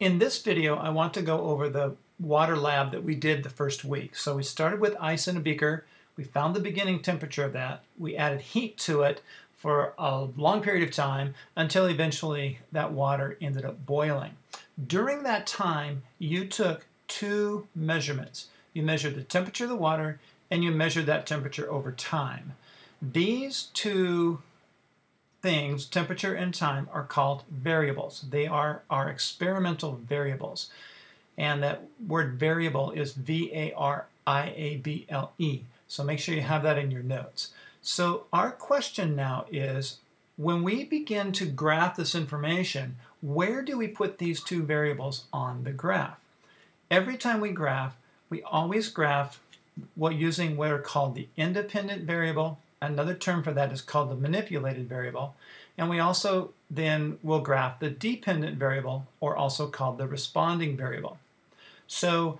In this video, I want to go over the water lab that we did the first week. So we started with ice in a beaker. We found the beginning temperature of that. We added heat to it for a long period of time until eventually that water ended up boiling. During that time, you took two measurements. You measured the temperature of the water and you measured that temperature over time. These two things, temperature and time, are called variables. They are our experimental variables. And that word variable is V-A-R-I-A-B-L-E. So make sure you have that in your notes. So our question now is, when we begin to graph this information, where do we put these two variables on the graph? Every time we graph, we always graph using what are called the independent variable. Another term for that is called the manipulated variable. And we also then will graph the dependent variable, or also called the responding variable. So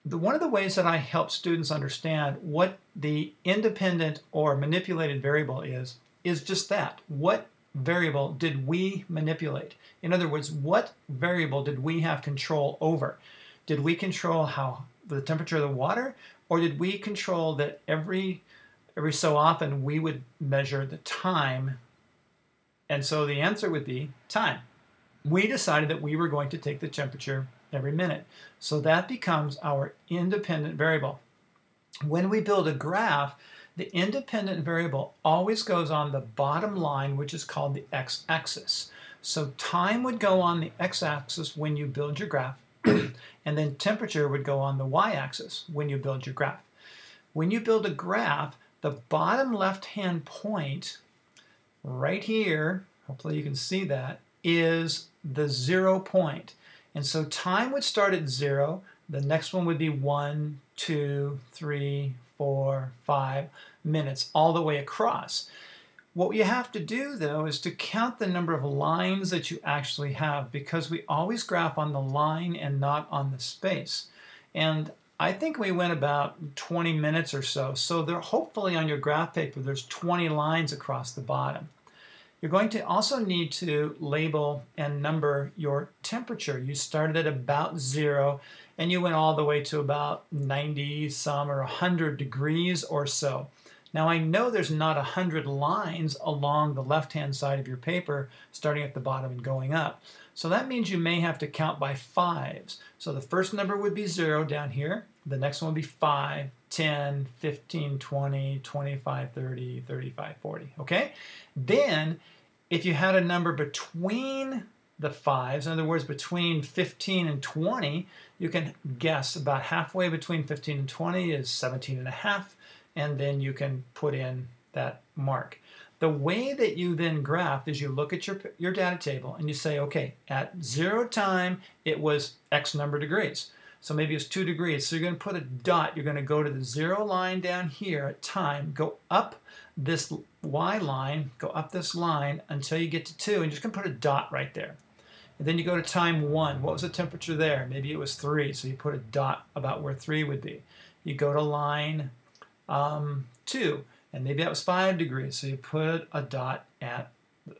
one of the ways that I help students understand what the independent or manipulated variable is just that. What variable did we manipulate? In other words, what variable did we have control over? Did we control the temperature of the water, or did we control that every so often we would measure the time? And so the answer would be time. We decided that we were going to take the temperature every minute. So that becomes our independent variable. When we build a graph, the independent variable always goes on the bottom line, which is called the x-axis. So time would go on the x-axis when you build your graph, and then temperature would go on the y-axis when you build your graph. When you build a graph, the bottom left-hand point right here, hopefully you can see that, is the 0 point. And so time would start at 0. The next one would be 1, 2, 3, 4, 5 minutes all the way across. What you have to do, though, is to count the number of lines that you actually have, because we always graph on the line and not on the space. And I think we went about 20 minutes or so. So hopefully on your graph paper, there's 20 lines across the bottom. You're going to also need to label and number your temperature. You started at about 0 and you went all the way to about 90 some or 100 degrees or so. Now I know there's not 100 lines along the left-hand side of your paper starting at the bottom and going up. So that means you may have to count by fives. So the first number would be 0 down here. The next one would be 5, 10, 15, 20, 25, 30, 35, 40. Okay? Then, if you had a number between the fives, in other words, between 15 and 20, you can guess about halfway between 15 and 20 is 17 and a half, and then you can put in that mark. The way that you then graph is you look at your data table and you say, okay, at 0 time, it was X number of degrees. So maybe it's 2 degrees. So you're going to put a dot. You're going to go to the 0 line down here at time, go up this Y line, go up this line until you get to 2, and you're just going to put a dot right there. And then you go to time 1. What was the temperature there? Maybe it was 3, so you put a dot about where 3 would be. You go to line 2, and maybe that was 5 degrees, so you put a dot at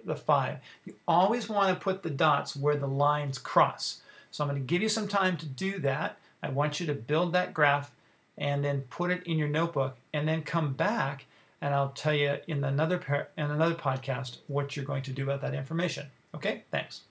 the 5. You always want to put the dots where the lines cross. So I'm going to give you some time to do that. I want you to build that graph and then put it in your notebook, and then come back and I'll tell you in another podcast what you're going to do about that information. Okay? Thanks.